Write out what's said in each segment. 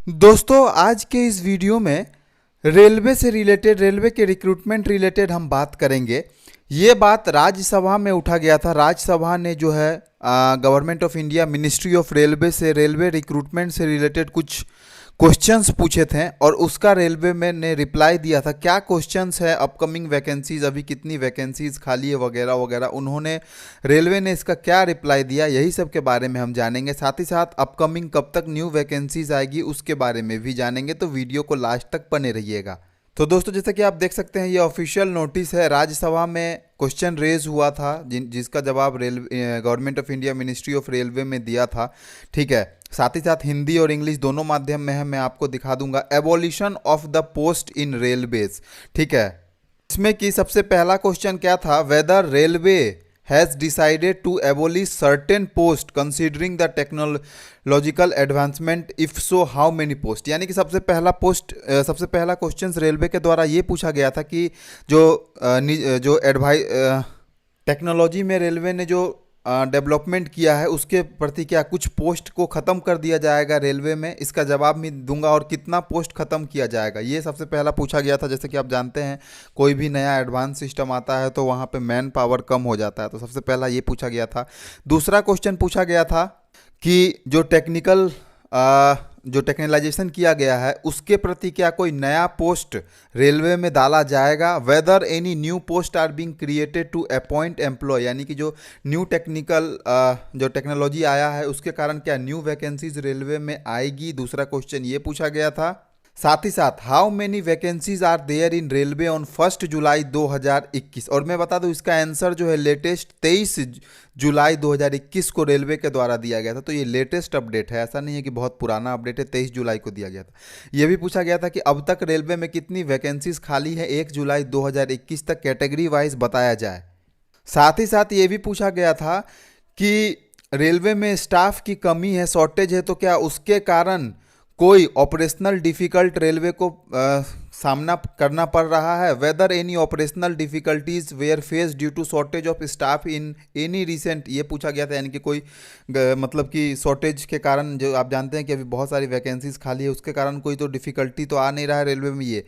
दोस्तों आज के इस वीडियो में रेलवे से रिलेटेड, रेलवे के रिक्रूटमेंट रिलेटेड हम बात करेंगे। ये बात राज्यसभा में उठा गया था। राज्यसभा ने जो है government of India, ministry of railway से रेलवे रिक्रूटमेंट से रिलेटेड कुछ क्वेश्चंस पूछे थे और उसका रेलवे में ने रिप्लाई दिया था। क्या क्वेश्चंस है, अपकमिंग वैकेंसीज, अभी कितनी वैकेंसीज खाली है वगैरह वगैरह, उन्होंने रेलवे ने इसका क्या रिप्लाई दिया, यही सब के बारे में हम जानेंगे। साथ ही साथ अपकमिंग कब तक न्यू वैकेंसीज आएगी उसके बारे में भी जानेंगे, तो वीडियो को लास्ट तक बने रहिएगा। तो दोस्तों जैसा कि आप देख सकते हैं, ये ऑफिशियल नोटिस है। राज्यसभा में क्वेश्चन रेज हुआ था जिसका जवाब railway, government of India, ministry of railway में दिया था। ठीक है, साथ ही साथ हिंदी और इंग्लिश दोनों माध्यम में है, मैं आपको दिखा दूंगा। Abolition of the post in railways. ठीक है, इसमें कि सबसे पहला क्वेश्चन क्या था, whether railway has decided to abolish certain post considering the technological advancement, if so how many post. यानी कि सबसे पहला क्वेश्चन रेलवे के द्वारा ये पूछा गया था कि जो एडवाइस टेक्नोलॉजी में रेलवे ने जो डेवलपमेंट किया है उसके प्रति क्या कुछ पोस्ट को ख़त्म कर दिया जाएगा रेलवे में, इसका जवाब मैं दूंगा। और कितना पोस्ट ख़त्म किया जाएगा, ये सबसे पहला पूछा गया था। जैसे कि आप जानते हैं, कोई भी नया एडवांस सिस्टम आता है तो वहाँ पे मैन पावर कम हो जाता है, तो सबसे पहला ये पूछा गया था। दूसरा क्वेश्चन पूछा गया था कि जो टेक्नलाइजेशन किया गया है उसके प्रति क्या कोई नया पोस्ट रेलवे में डाला जाएगा। Whether any new post are being created to appoint employ, यानी कि जो जो टेक्नोलॉजी आया है उसके कारण क्या न्यू वैकेंसीज रेलवे में आएगी। दूसरा क्वेश्चन ये पूछा गया था। साथ ही साथ how many vacancies are there in railway on 1 July 2021। और मैं बता दूं इसका आंसर जो है लेटेस्ट 23 जुलाई 2021 को रेलवे के द्वारा दिया गया था। तो ये लेटेस्ट अपडेट है, ऐसा नहीं है कि बहुत पुराना अपडेट है, 23 जुलाई को दिया गया था। ये भी पूछा गया था कि अब तक रेलवे में कितनी वैकेंसीज खाली है 1 जुलाई 2021 तक, कैटेगरी वाइज बताया जाए। साथ ही साथ ये भी पूछा गया था कि रेलवे में स्टाफ की कमी है, शॉर्टेज है, तो क्या उसके कारण कोई ऑपरेशनल डिफिकल्ट रेलवे को सामना करना पड़ रहा है। Whether any operational difficulties were face due to shortage of staff in any recent, ये पूछा गया था। यानी कि कोई मतलब कि शॉर्टेज के कारण, जो आप जानते हैं कि अभी बहुत सारी वैकेंसीज खाली है, उसके कारण कोई तो डिफिकल्टी तो आ नहीं रहा है रेलवे में। ये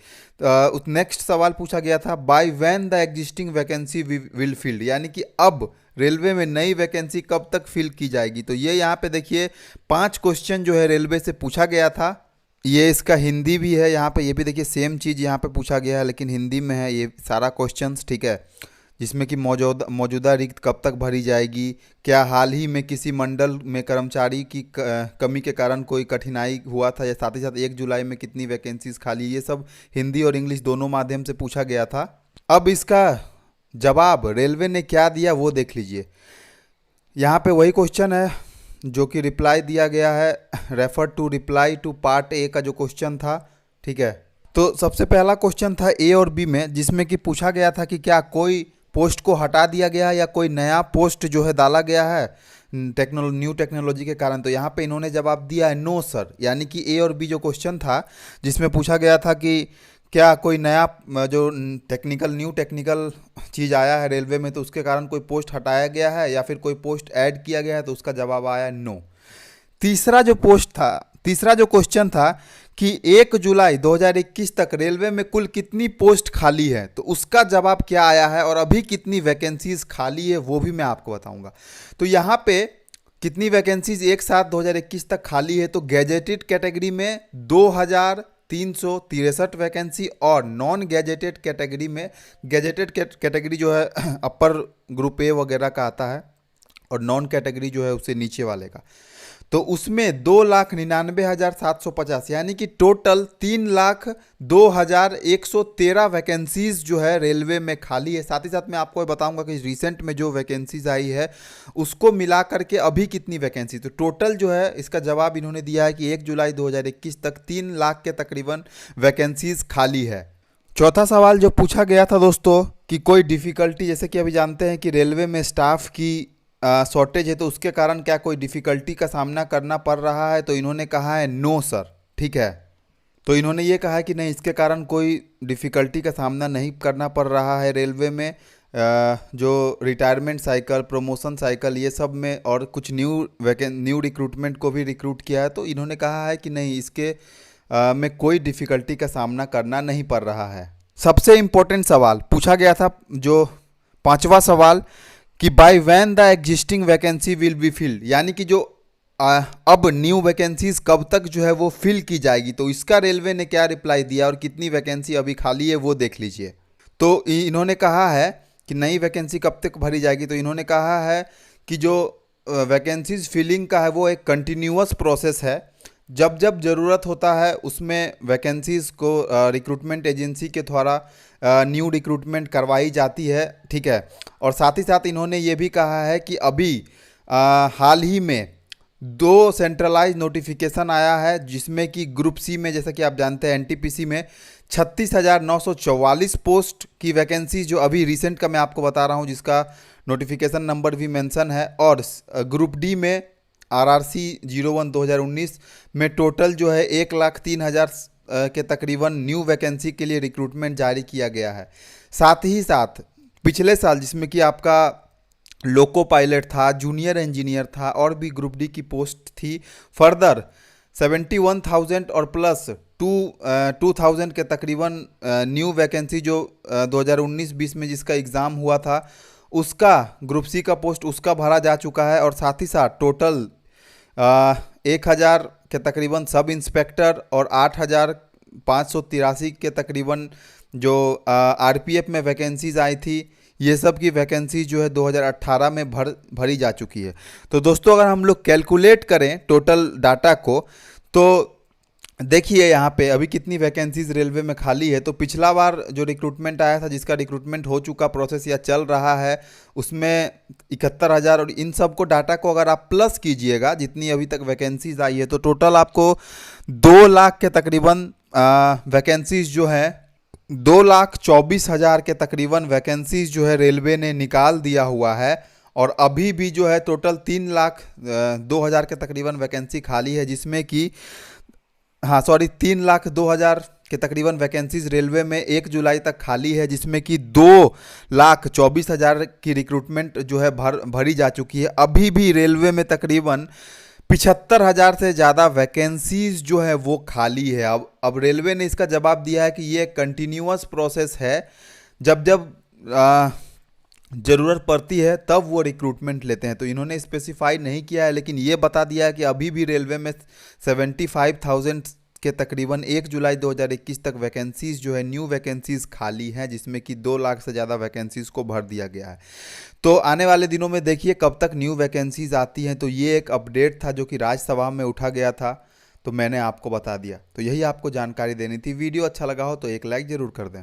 नेक्स्ट सवाल पूछा गया था, by when the existing vacancy will field, यानी कि अब रेलवे में नई वैकेंसी कब तक फिल की जाएगी। तो ये यहाँ पे देखिए 5 क्वेश्चन जो है रेलवे से पूछा गया था। ये इसका हिंदी भी है यहाँ पे, ये भी देखिए सेम चीज़ यहाँ पे पूछा गया है लेकिन हिंदी में है ये सारा क्वेश्चंस। ठीक है, जिसमें कि मौजूदा रिक्त कब तक भरी जाएगी, क्या हाल ही में किसी मंडल में कर्मचारी की कमी के कारण कोई कठिनाई हुआ था, या साथ ही साथ 1 जुलाई में कितनी वैकेंसीज खाली, ये सब हिंदी और इंग्लिश दोनों माध्यम से पूछा गया था। अब इसका जवाब रेलवे ने क्या दिया वो देख लीजिए। यहाँ पे वही क्वेश्चन है जो कि रिप्लाई दिया गया है, refer to reply to part A का जो क्वेश्चन था। ठीक है, तो सबसे पहला क्वेश्चन था ए और बी में, जिसमें कि पूछा गया था कि क्या कोई पोस्ट को हटा दिया गया है या कोई नया पोस्ट जो है डाला गया है न्यू टेक्नोलॉजी के कारण। तो यहाँ पे इन्होंने जवाब दिया है नो सर। यानी कि ए और बी जो क्वेश्चन था जिसमें पूछा गया था कि क्या कोई नया जो न्यू टेक्निकल चीज़ आया है रेलवे में तो उसके कारण कोई पोस्ट हटाया गया है या फिर कोई पोस्ट ऐड किया गया है, तो उसका जवाब आया नो। तीसरा जो क्वेश्चन था कि 1 जुलाई 2021 तक रेलवे में कुल कितनी पोस्ट खाली है, तो उसका जवाब क्या आया है और अभी कितनी वैकेंसीज खाली है वो भी मैं आपको बताऊंगा। तो यहाँ पे कितनी वैकेंसीज एक साथ 2021 तक खाली है, तो गैजेटेड कैटेगरी में 2363 वैकेंसी और नॉन गैजेटेड कैटेगरी में, गैजेटेड कैटेगरी जो है अपर ग्रुप ए वगैरह का आता है और नॉन कैटेगरी जो है उससे नीचे वाले का, तो उसमें 2,99,750, यानी कि टोटल 3,02,113 वैकेंसीज जो है रेलवे में खाली है। साथ ही साथ मैं आपको बताऊंगा कि रिसेंट में जो वैकेंसीज आई है उसको मिला करके अभी कितनी वैकेंसी, तो टोटल जो है इसका जवाब इन्होंने दिया है कि 1 जुलाई 2021 तक 3 लाख के तकरीबन वैकेंसीज खाली है। चौथा सवाल जो पूछा गया था दोस्तों कि कोई डिफ़िकल्टी, जैसे कि अभी जानते हैं कि रेलवे में स्टाफ की शॉर्टेज है, तो उसके कारण क्या कोई डिफ़िकल्टी का सामना करना पड़ रहा है, तो इन्होंने कहा है नो सर। ठीक है, तो इन्होंने ये कहा है कि नहीं, इसके कारण कोई डिफ़िकल्टी का सामना नहीं करना पड़ रहा है रेलवे में। जो रिटायरमेंट साइकिल, प्रमोशन साइकिल, ये सब में और कुछ न्यू रिक्रूटमेंट को भी रिक्रूट किया है। तो इन्होंने कहा है कि नहीं, इसके में कोई डिफ़िकल्टी का सामना करना नहीं पड़ रहा है। सबसे इम्पोर्टेंट सवाल पूछा गया था, जो पांचवा सवाल, कि by when the existing vacancy will be filled, यानी कि जो अब न्यू वैकेंसीज कब तक जो है वो फिल की जाएगी। तो इसका रेलवे ने क्या रिप्लाई दिया और कितनी वैकेंसी अभी खाली है वो देख लीजिए। तो इन्होंने कहा है कि नई वैकेंसी कब तक भरी जाएगी। तो इन्होंने कहा है कि जो वैकेंसीज फिलिंग का है वो एक कंटिन्यूअस प्रोसेस है। जब जब ज़रूरत होता है उसमें वैकेंसीज को रिक्रूटमेंट एजेंसी के द्वारा न्यू रिक्रूटमेंट करवाई जाती है, ठीक है। और साथ ही साथ इन्होंने ये भी कहा है कि अभी हाल ही में 2 सेंट्रलाइज नोटिफिकेशन आया है, जिसमें कि ग्रुप सी में, जैसा कि आप जानते हैं एनटीपीसी में 36,944 पोस्ट की वैकेंसी जो अभी रिसेंट का मैं आपको बता रहा हूँ, जिसका नोटिफिकेशन नंबर भी मेंशन है। और ग्रुप डी में आरआरसी 01/2019 में टोटल जो है 1,03,000 के तकरीबन न्यू वैकेंसी के लिए रिक्रूटमेंट जारी किया गया है। साथ ही साथ पिछले साल जिसमें कि आपका लोको पायलट था, जूनियर इंजीनियर था, और भी ग्रुप डी की पोस्ट थी, फर्दर 71,000 और प्लस 2,000 के तकरीबन न्यू वैकेंसी जो 2019-20 में जिसका एग्ज़ाम हुआ था उसका, ग्रुप सी का पोस्ट उसका भरा जा चुका है। और साथ ही साथ टोटल 1,000 के तकरीबन सब इंस्पेक्टर और 8,583 के तकरीबन जो आरपीएफ में वैकेंसीज आई थी, ये सब की वैकेंसी जो है 2018 में भरी जा चुकी है। तो दोस्तों अगर हम लोग कैलकुलेट करें टोटल डाटा को, तो देखिए यहाँ पे अभी कितनी वैकेंसीज रेलवे में खाली है। तो पिछला बार जो रिक्रूटमेंट आया था, जिसका रिक्रूटमेंट हो चुका प्रोसेस या चल रहा है, उसमें 71,000, और इन सब को डाटा को अगर आप प्लस कीजिएगा जितनी अभी तक वैकेंसीज आई है, तो टोटल आपको 2 लाख के तकरीबन वैकेंसीज जो है 2,24,000 के तकरीबन वैकेंसीज जो है रेलवे ने निकाल दिया हुआ है। और अभी भी जो है टोटल 3,02,000 के तकरीबन वैकेंसी खाली है, जिसमें कि 3,02,000 के तकरीबन वैकेंसीज रेलवे में 1 जुलाई तक खाली है, जिसमें कि 2,24,000 की रिक्रूटमेंट जो है भरी जा चुकी है। अभी भी रेलवे में तकरीबन 75,000 से ज़्यादा वैकेंसीज जो है वो खाली है। अब रेलवे ने इसका जवाब दिया है कि ये कंटिन्यूअस प्रोसेस है, जब जब ज़रूरत पड़ती है तब वो रिक्रूटमेंट लेते हैं। तो इन्होंने स्पेसिफाई नहीं किया है, लेकिन ये बता दिया है कि अभी भी रेलवे में 75,000 के तकरीबन 1 जुलाई 2021 तक वैकेंसीज जो है न्यू वैकेंसीज खाली हैं, जिसमें कि 2 लाख से ज़्यादा वैकेंसीज को भर दिया गया है। तो आने वाले दिनों में देखिए कब तक न्यू वैकेंसीज आती हैं। तो ये एक अपडेट था जो कि राज्यसभा में उठा गया था, तो मैंने आपको बता दिया। तो यही आपको जानकारी देनी थी। वीडियो अच्छा लगा हो तो एक लाइक ज़रूर कर दें।